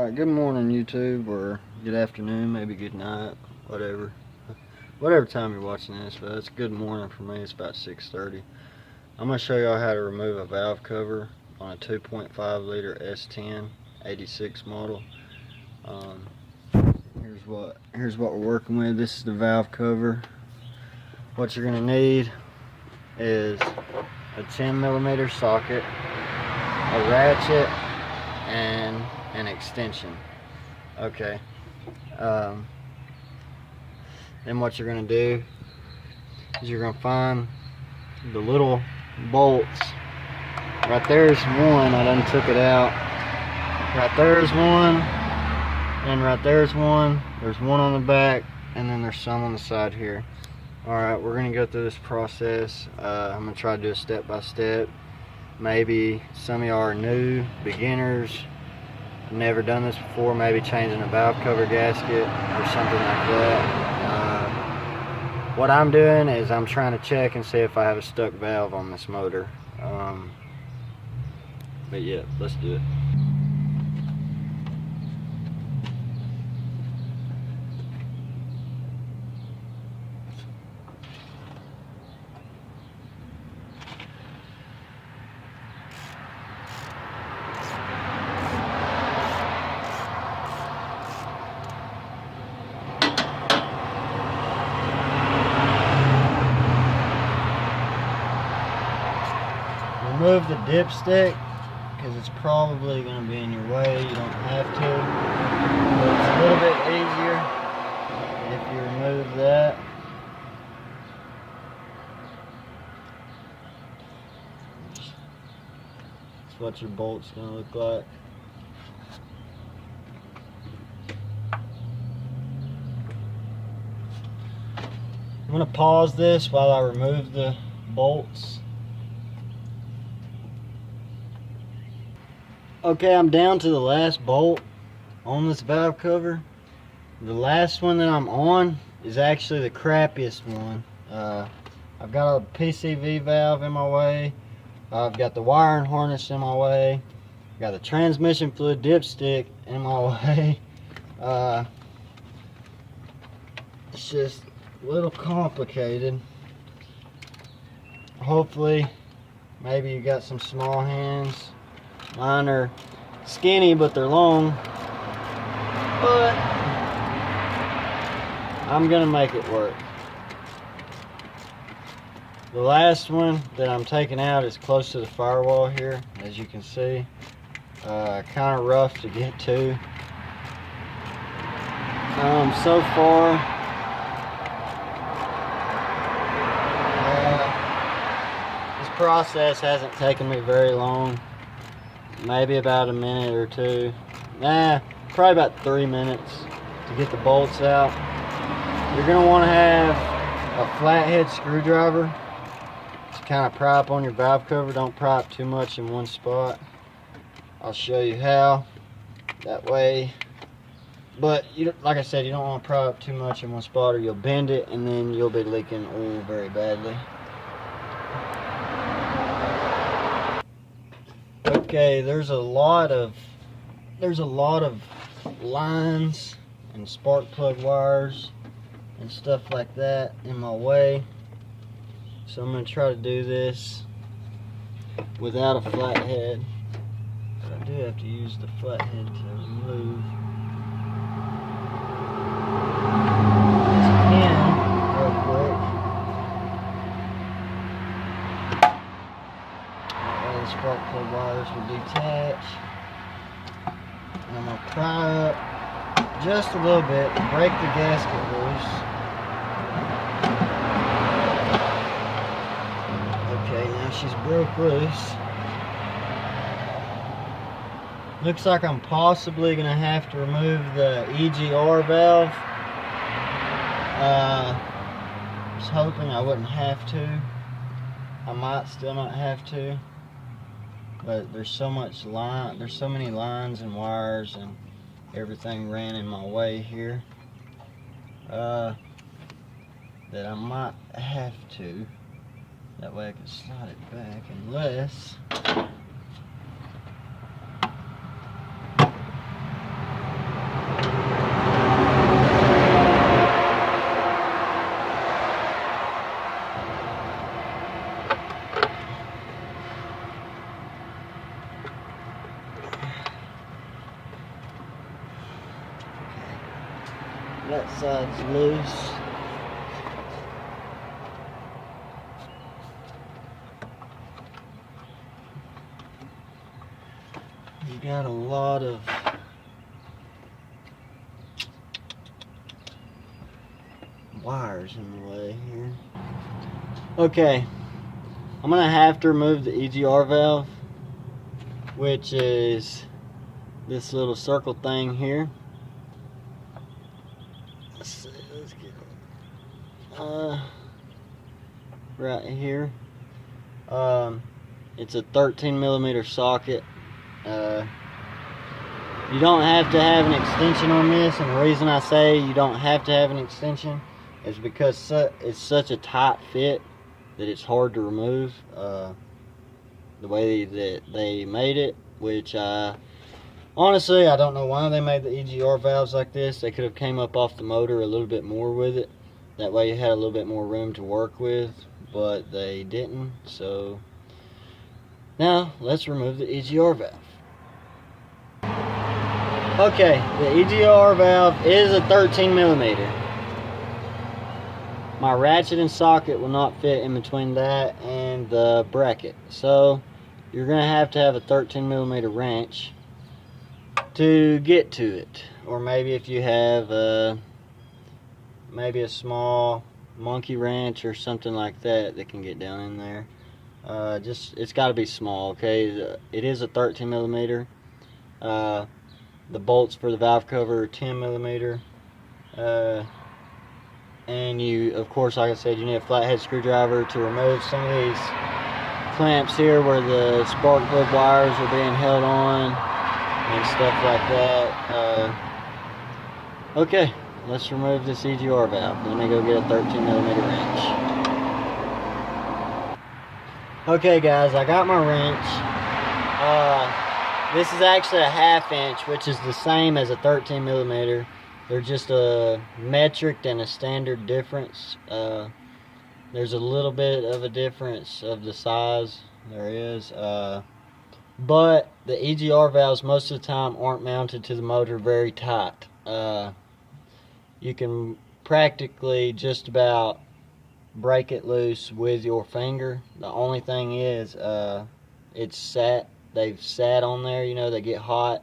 Alright, good morning YouTube, or good afternoon, maybe good night, whatever time you're watching this, but it's good morning for me. It's about 6:30. I'm going to show y'all how to remove a valve cover on a 2.5 liter S10 86 model. Here's what we're working with. This is the valve cover. What you're going to need is a 10mm socket, a ratchet, and an extension. Okay. Then what you're going to do is you're going to find the little bolts. Right there's one. I done took it out. Right there's one, and right there's one. There's one on the back, and then there's some on the side here. Alright, we're going to go through this process. I'm going to try to do it step by step. Maybe some of y'all are new, beginners, never done this before, maybe changing a valve cover gasket or something like that. What I'm doing is I'm trying to check and see if I have a stuck valve on this motor. But yeah, let's do it. Remove the dipstick because it's probably going to be in your way. You don't have to, but it's a little bit easier if you remove that. That's what your bolt's going to look like. I'm going to pause this while I remove the bolts. Okay, I'm down to the last bolt on this valve cover. The last one that I'm on is actually the crappiest one. I've got a PCV valve in my way. I've got the wiring harness in my way. I've got the transmission fluid dipstick in my way. It's just a little complicated. Hopefully, maybe you got some small hands. Mine are skinny, but they're long. But I'm gonna make it work. The last one that I'm taking out is close to the firewall here, as you can see. Kind of rough to get to. So far, this process hasn't taken me very long. Maybe about a minute or two. Probably about 3 minutes to get the bolts out. You're going to want to have a flathead screwdriver to kind of pry up on your valve cover. Don't pry up too much in one spot. I'll show you how. That way. But like I said, you don't want to pry up too much in one spot or you'll bend it and then you'll be leaking oil very badly. Okay, there's a lot of lines and spark plug wires and stuff like that in my way, so I'm going to try to do this without a flathead, but I do have to use the flathead to remove this pin real quick. Spark plug wires will detach, and I'm going to pry up just a little bit, break the gasket loose. Okay, now she's broke loose. Looks like I'm possibly going to have to remove the Egr valve. I was hoping I wouldn't have to. I might still not have to. But there's so many lines and wires and everything ran in my way here that I might have to. That way I can slide it back, unless That side's loose. You got a lot of wires in the way here. Okay, I'm gonna have to remove the Egr valve, which is this little circle thing here. Let's see, let's get it right here. It's a 13mm socket. You don't have to have an extension on this, and the reason I say you don't have to have an extension is because it's such a tight fit that it's hard to remove. The way that they made it, which honestly I don't know why they made the Egr valves like this. They could have came up off the motor a little bit more with it. That way you had a little bit more room to work with, but they didn't. So now let's remove the Egr valve. Okay, the Egr valve is a 13mm. My ratchet and socket will not fit in between that and the bracket, so you're going to have a 13mm wrench to get to it. Or maybe if you have maybe a small monkey wrench or something like that that can get down in there. It's got to be small, okay? It is a 13mm. The bolts for the valve cover are 10mm. And you, of course, like I said, you need a flathead screwdriver to remove some of these clamps here where the spark plug wires are being held on and stuff like that. Okay, let's remove this Egr valve. Let me go get a 13mm wrench. Okay guys, I got my wrench. This is actually a 1/2 inch, which is the same as a 13mm. They're just a metric and a standard difference. There's a little bit of a difference of the size. There is. But the Egr valves most of the time aren't mounted to the motor very tight. You can practically just about break it loose with your finger. The only thing is they've sat on there, you know, they get hot.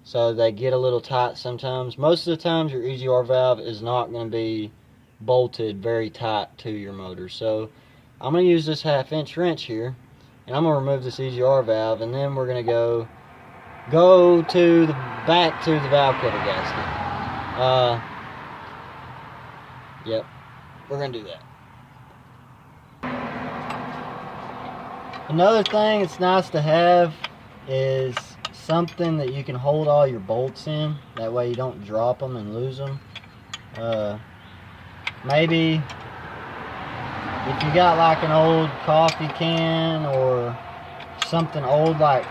So they get a little tight sometimes. Most of the times your Egr valve is not going to be bolted very tight to your motor. So I'm going to use this 1/2 inch wrench here, and I'm going to remove this Egr valve, and then we're going to go to the back to the valve cover gasket. Yep, we're going to do that. Another thing it's nice to have is something that you can hold all your bolts in. That way you don't drop them and lose them. Maybe if you got like an old coffee can or something old like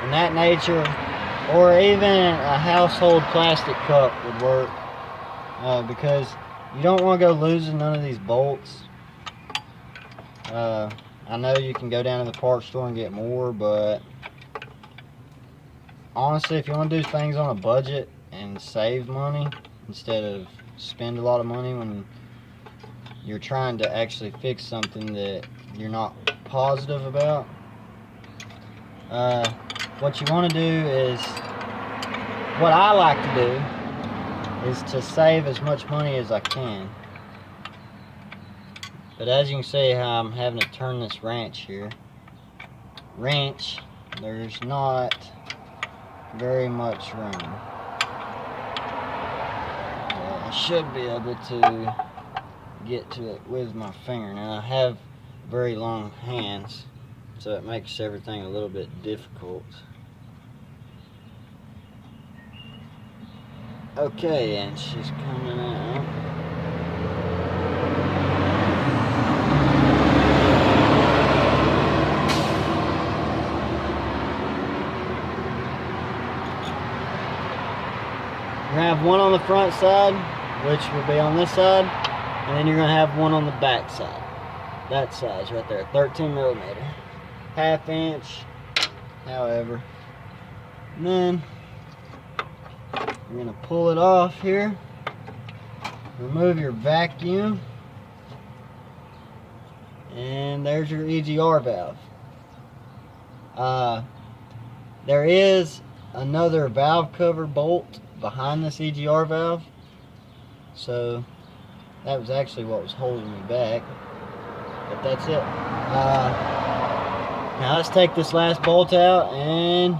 in that nature, or even a household plastic cup would work, because you don't want to go losing none of these bolts. I know you can go down to the parts store and get more, but honestly, if you want to do things on a budget and save money instead of spend a lot of money when you're trying to actually fix something that you're not positive about, what you want to do is, what I like to do is to save as much money as I can. But as you can see how I'm having to turn this wrench here. There's not very much room. I should be able to get to it with my finger. Now I have very long hands, so it makes everything a little bit difficult. Okay, and she's coming out. You're going to have one on the front side, which will be on this side, and then you're going to have one on the back side. That size right there, 13mm. 1/2 inch, however. And then you're going to pull it off here. remove your vacuum, and there's your EGR valve. There is another valve cover bolt behind this EGR valve, so that was actually what was holding me back, but that's it. Now let's take this last bolt out and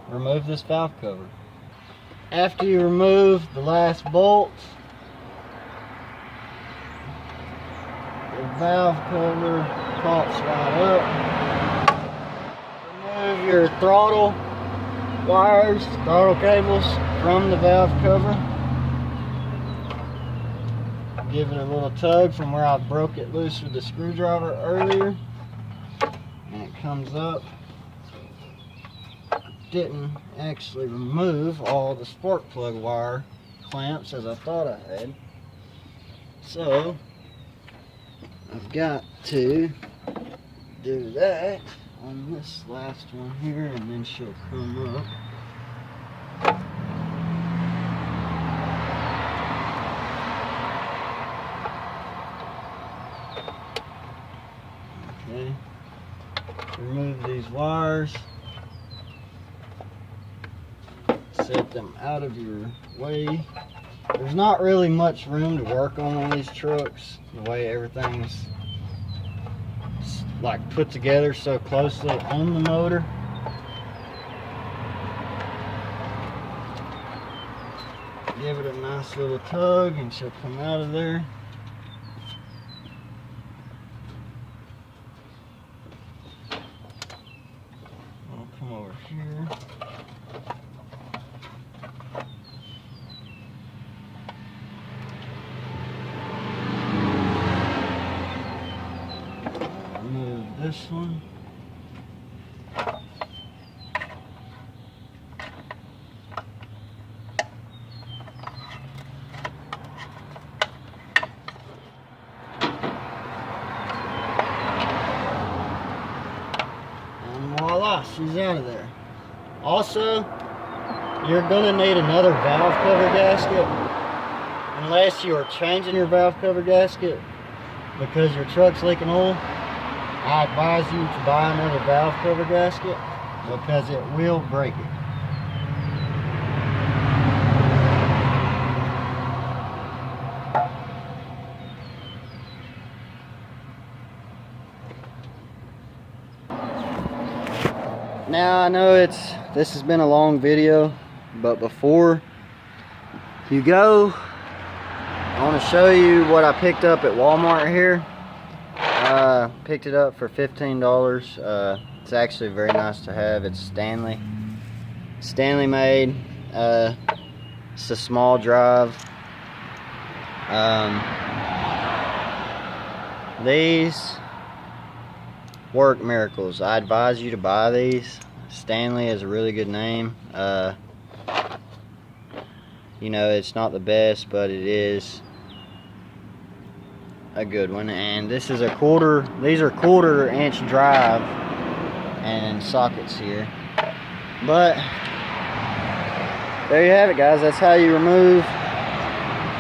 remove this valve cover. After you remove the last bolt, the valve cover pops right up. Remove your throttle wires, throttle cables from the valve cover. Give it a little tug from where I broke it loose with the screwdriver earlier, and it comes up. Didn't actually remove all the spark plug wire clamps as I thought I had, so I've got to do that on this last one here, and then she'll come up. Okay, remove these wires, set them out of your way. There's not really much room to work on these trucks, the way everything's like put together so closely on the motor. Give it a nice little tug and she'll come out of there. I'll come over here. Remove this one. And voila, she's out of there. Also, you're gonna need another valve cover gasket unless you are changing your valve cover gasket because your truck's leaking oil. I advise you to buy another valve cover gasket because it will break it. Now I know this has been a long video, but before you go, I want to show you what I picked up at Walmart here. Picked it up for $15. It's actually very nice to have. It's Stanley made. It's a small drive. These work miracles. I advise you to buy these. Stanley is a really good name. You know, it's not the best, but it is a good one. And this is these are quarter-inch drive and sockets here. But there you have it, guys. That's how you remove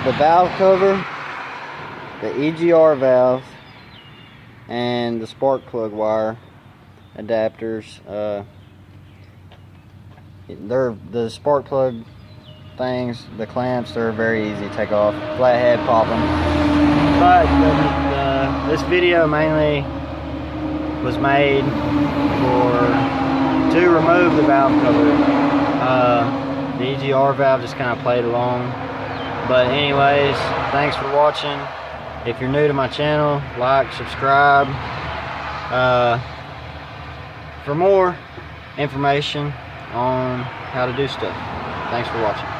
the valve cover, the EGR valve, and the spark plug wire adapters. The spark plug things, the clamps, they're very easy to take off. Flathead, pop them. But this video mainly was made to remove the valve cover. The EGR valve just kind of played along. But anyways, thanks for watching. If you're new to my channel, like, subscribe for more information on how to do stuff. Thanks for watching.